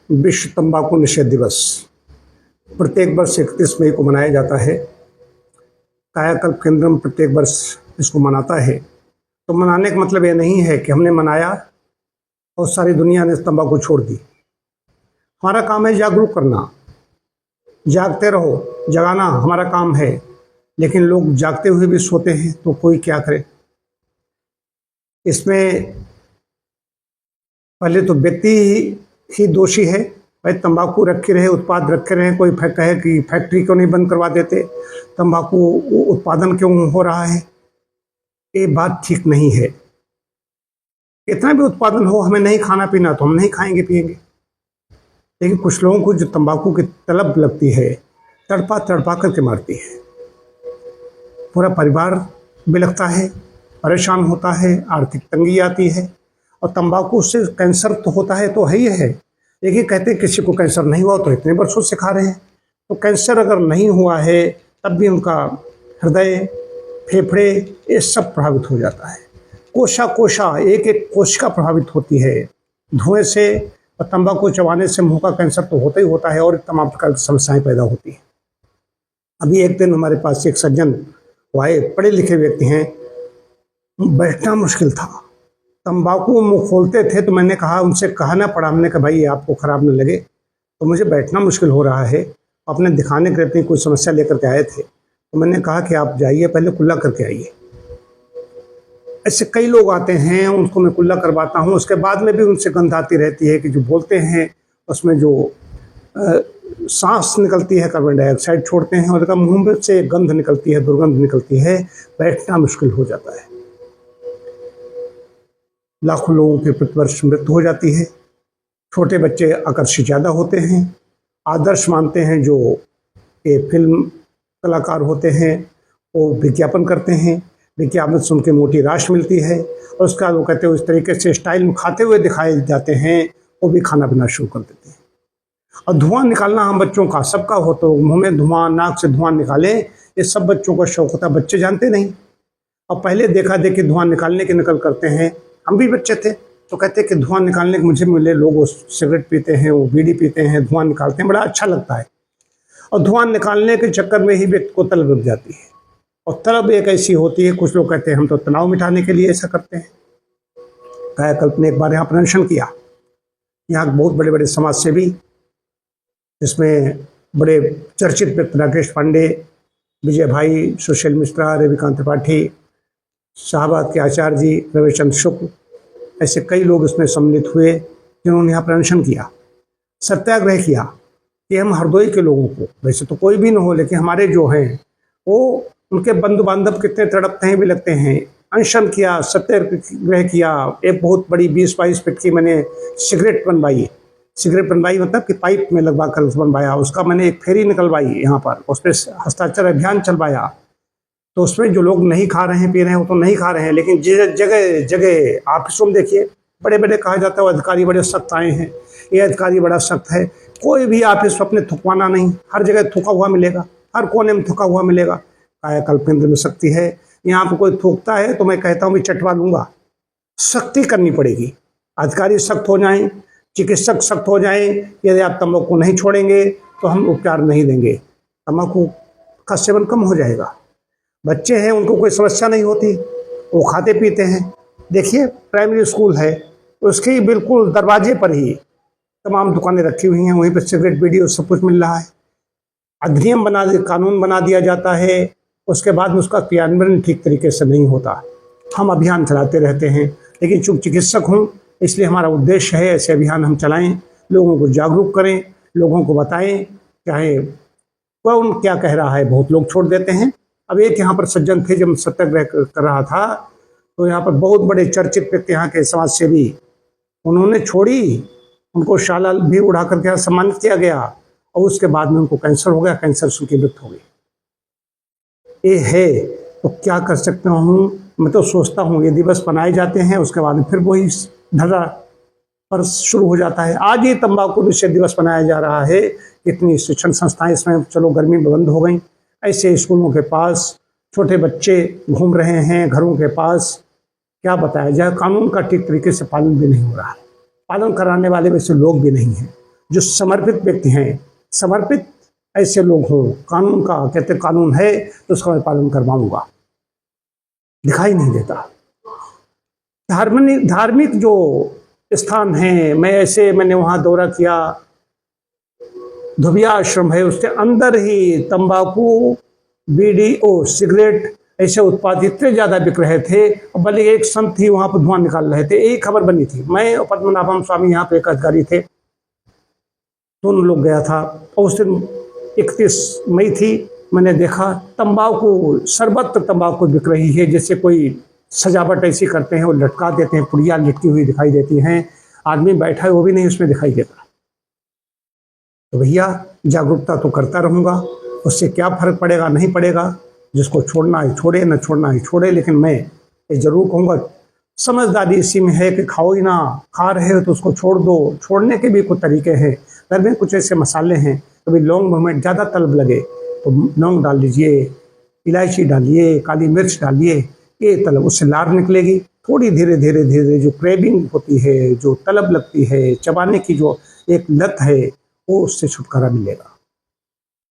विश्व तंबाकू निषेध दिवस प्रत्येक वर्ष 31 मई को मनाया जाता है। कायाकल्प केंद्रम प्रत्येक वर्ष इसको मनाता है। तो मनाने का मतलब ये नहीं है कि हमने मनाया और सारी दुनिया ने तंबाकू छोड़ दी। हमारा काम है जागरूक करना, जागते रहो, जगाना हमारा काम है। लेकिन लोग जागते हुए भी सोते हैं, तो कोई क्या करे। इसमें पहले तो व्यक्ति ही दोषी है। भाई तंबाकू रखे रहे, उत्पाद रखे रहे, कोई कहे कि फैक्ट्री क्यों नहीं बंद करवा देते, तंबाकू उत्पादन क्यों हो रहा है, ये बात ठीक नहीं है। इतना भी उत्पादन हो, हमें नहीं खाना पीना तो हम नहीं खाएंगे पिएंगे। लेकिन कुछ लोगों को जो तंबाकू की तलब लगती है, तड़पा तड़पा करके मारती है। पूरा परिवार बिलखता है, परेशान होता है, आर्थिक तंगी आती है। और तंबाकू से कैंसर तो होता है तो है ही है। लेकिन कहते हैं किसी को कैंसर नहीं हुआ, तो इतने वर्षों से खा रहे हैं। तो कैंसर अगर नहीं हुआ है तब भी उनका हृदय, फेफड़े, ये सब प्रभावित हो जाता है। कोशा एक एक कोशिका प्रभावित होती है धुएं से। और तंबाकू चबाने से मुंह का कैंसर तो होता ही होता है, और तमाम प्रकार की समस्याएं पैदा होती हैं। अभी एक दिन हमारे पास एक सज्जन आए, पढ़े लिखे व्यक्ति हैं, बैठना मुश्किल था। तंबाकू मुंह खोलते थे तो मैंने कहा, उनसे कहना पड़ा, हमने कहा भाई आपको खराब न लगे, तो मुझे बैठना मुश्किल हो रहा है। अपने दिखाने के अपनी कोई समस्या लेकर के आए थे, तो मैंने कहा कि आप जाइए पहले कुल्ला करके आइए। ऐसे कई लोग आते हैं, उनको मैं कुल्ला करवाता हूँ, उसके बाद में भी उनसे गंध आती रहती है कि जो बोलते हैं उसमें जो सांस निकलती है, कार्बन डाइऑक्साइड छोड़ते हैं, और मुंह में से गंध निकलती है, दुर्गंध निकलती है, बैठना मुश्किल हो जाता है। लाखों लोगों की प्रतिवर्ष मृत्यु हो जाती है। छोटे बच्चे आकर्षित ज़्यादा होते हैं, आदर्श मानते हैं। जो ये फिल्म कलाकार होते हैं वो विज्ञापन करते हैं, विज्ञापन सुन के मोटी राश मिलती है, और उसके बाद वो कहते हैं इस तरीके से स्टाइल में खाते हुए दिखाए जाते हैं, वो भी खाना पीना शुरू कर देते हैं। और धुआं निकालना हम बच्चों का सबका हो, तो मुंह में धुआं, नाक से धुआं निकाले, ये सब बच्चों का शौक होता है। बच्चे जानते नहीं। और पहले देखा देखी धुआं निकालने की नकल करते हैं। हम भी बच्चे थे तो कहते कि धुआं निकालने के मुझे मिले लोग, वो सिगरेट पीते हैं, वो बीड़ी पीते हैं, धुआं निकालते हैं, बड़ा अच्छा लगता है। और धुआं निकालने के चक्कर में ही व्यक्ति को तलब लग जाती है। और तलब एक ऐसी होती है, कुछ लोग कहते हैं हम तो तनाव मिटाने के लिए ऐसा करते हैं। कायाकल्प ने एक बार यहाँ प्रदर्शन किया। यहाँ बहुत बड़े बड़े समाज सेवी, जिसमें बड़े चर्चित व्यक्ति राकेश पांडे, विजय भाई, सुशील मिश्रा, रविकांत त्रिपाठी, शाहबाद के आचार्य जी, रविचंद्र शुक्ल, ऐसे कई लोग इसमें सम्मिलित हुए, जिन्होंने यहाँ प्रदर्शन किया, सत्याग्रह किया कि हम हरदोई के लोगों को, वैसे तो कोई भी न हो, लेकिन हमारे जो हैं वो, उनके बंधु बांधव कितने तड़पते हैं, बिलखते हैं। अनशन किया, सत्याग्रह किया। एक बहुत बड़ी 20-22 फीट की मैंने सिगरेट बनवाई मतलब कि पाइप में लगवा कर बनवाया। उसका मैंने एक फेरी निकलवाई यहाँ पर, उस पर हस्ताक्षर अभियान चलवाया। तो उसमें जो लोग नहीं खा रहे हैं, पी रहे हैं, वो तो नहीं खा रहे हैं। लेकिन जगह जगह ऑफिसों में देखिए, बड़े बड़े कहा जाता है अधिकारी बड़े सख्त आए हैं, ये अधिकारी बड़ा सख्त है। कोई भी ऑफिस अपने थुकवाना नहीं, हर जगह थुका हुआ मिलेगा, हर कोने में थुका हुआ मिलेगा। कायाकल्प केंद्र में शक्ति है। यहाँ पर कोई थूकता है तो मैं कहता हूँ मैं चटवा लूँगा। सख्ती करनी पड़ेगी, अधिकारी सख्त हो जाएं, चिकित्सक सख्त हो जाएं। यदि आप तंबाकू नहीं छोड़ेंगे तो हम उपचार नहीं देंगे, तंबाकू का सेवन कम हो जाएगा। बच्चे हैं, उनको कोई समस्या नहीं होती, वो खाते पीते हैं। देखिए प्राइमरी स्कूल है, उसके बिल्कुल दरवाजे पर ही तमाम दुकानें रखी हुई हैं, वहीं पर सिगरेट, बीड़ी और सब कुछ मिल रहा है। अधिनियम कानून बना दिया जाता है, उसके बाद में उसका क्रियान्वयन ठीक तरीके से नहीं होता। हम अभियान चलाते रहते हैं, लेकिन चूँकि चिकित्सक हूँ इसलिए हमारा उद्देश्य है ऐसे अभियान हम चलाएं, लोगों को जागरूक करें, लोगों को बताएं, चाहे कौन क्या कह रहा है। बहुत लोग छोड़ देते हैं। अब एक यहाँ पर सज्जन थे, जब सत्याग्रह कर रहा था तो यहाँ पर बहुत बड़े चर्चित व्यक्ति, यहाँ के समाज सेवी, उन्होंने छोड़ी, उनको शाला भी उड़ा करके सम्मानित किया गया, और उसके बाद में उनको कैंसर हो गया, कैंसर से उनकी मृत्यु हो गई। ये है तो क्या कर सकता हूँ। मैं तो सोचता हूँ ये दिवस मनाए जाते हैं, उसके बाद फिर वही धरा पर शुरू हो जाता है। आज ही तंबाकू निषेध दिवस मनाया जा रहा है। इतनी शिक्षण संस्थाएं इसमें चलो गर्मी में बंद हो गई, ऐसे स्कूलों के पास छोटे बच्चे घूम रहे हैं, घरों के पास क्या बताया जाए। कानून का ठीक तरीके से पालन भी नहीं हो रहा है, पालन कराने वाले वैसे लोग भी नहीं हैं। जो समर्पित व्यक्ति हैं, समर्पित ऐसे लोग हों, कानून का कहते कानून है तो उसका मैं पालन करवाऊंगा, दिखाई नहीं देता। धार्मिक जो स्थान है, मैंने वहां दौरा किया, धुबिया आश्रम है, उसके अंदर ही तंबाकू, बीड़ी और सिगरेट ऐसे उत्पाद इतने ज्यादा बिक रहे थे, बल्कि एक संत ही वहां पर धुआं निकाल रहे थे। एक खबर बनी थी, मैं और पद्मनाभम स्वामी यहाँ पे एक अधिकारी थे, दोनों लोग गया था, और उस दिन 31 मई थी। मैंने देखा तंबाकू, सर्वत्र तंबाकू बिक रही है, जैसे कोई सजावट ऐसी करते हैं, वो लटका देते हैं, पुड़िया लटकी हुई दिखाई देती हैं, आदमी बैठा है वो भी नहीं उसमें दिखाई देता। तो भैया जागरूकता तो करता रहूँगा, उससे क्या फर्क पड़ेगा, नहीं पड़ेगा, जिसको छोड़ना है छोड़े, न छोड़ना है छोड़े, लेकिन मैं ये जरूर कहूँगा समझदारी इसी में है कि खाओ ही ना, खा रहे हो तो उसको छोड़ दो। छोड़ने के भी कुछ तरीके हैं, घर में कुछ ऐसे मसाले हैं, कभी लौंग में ज़्यादा तलब लगे तो लौंग डाल लीजिए, इलायची डालिए, काली मिर्च डालिए, ये तलब उससे लार निकलेगी। थोड़ी धीरे धीरे धीरे जो क्रेविंग होती है, जो तलब लगती है, चबाने की जो एक लत है, वो उससे छुटकारा मिलेगा।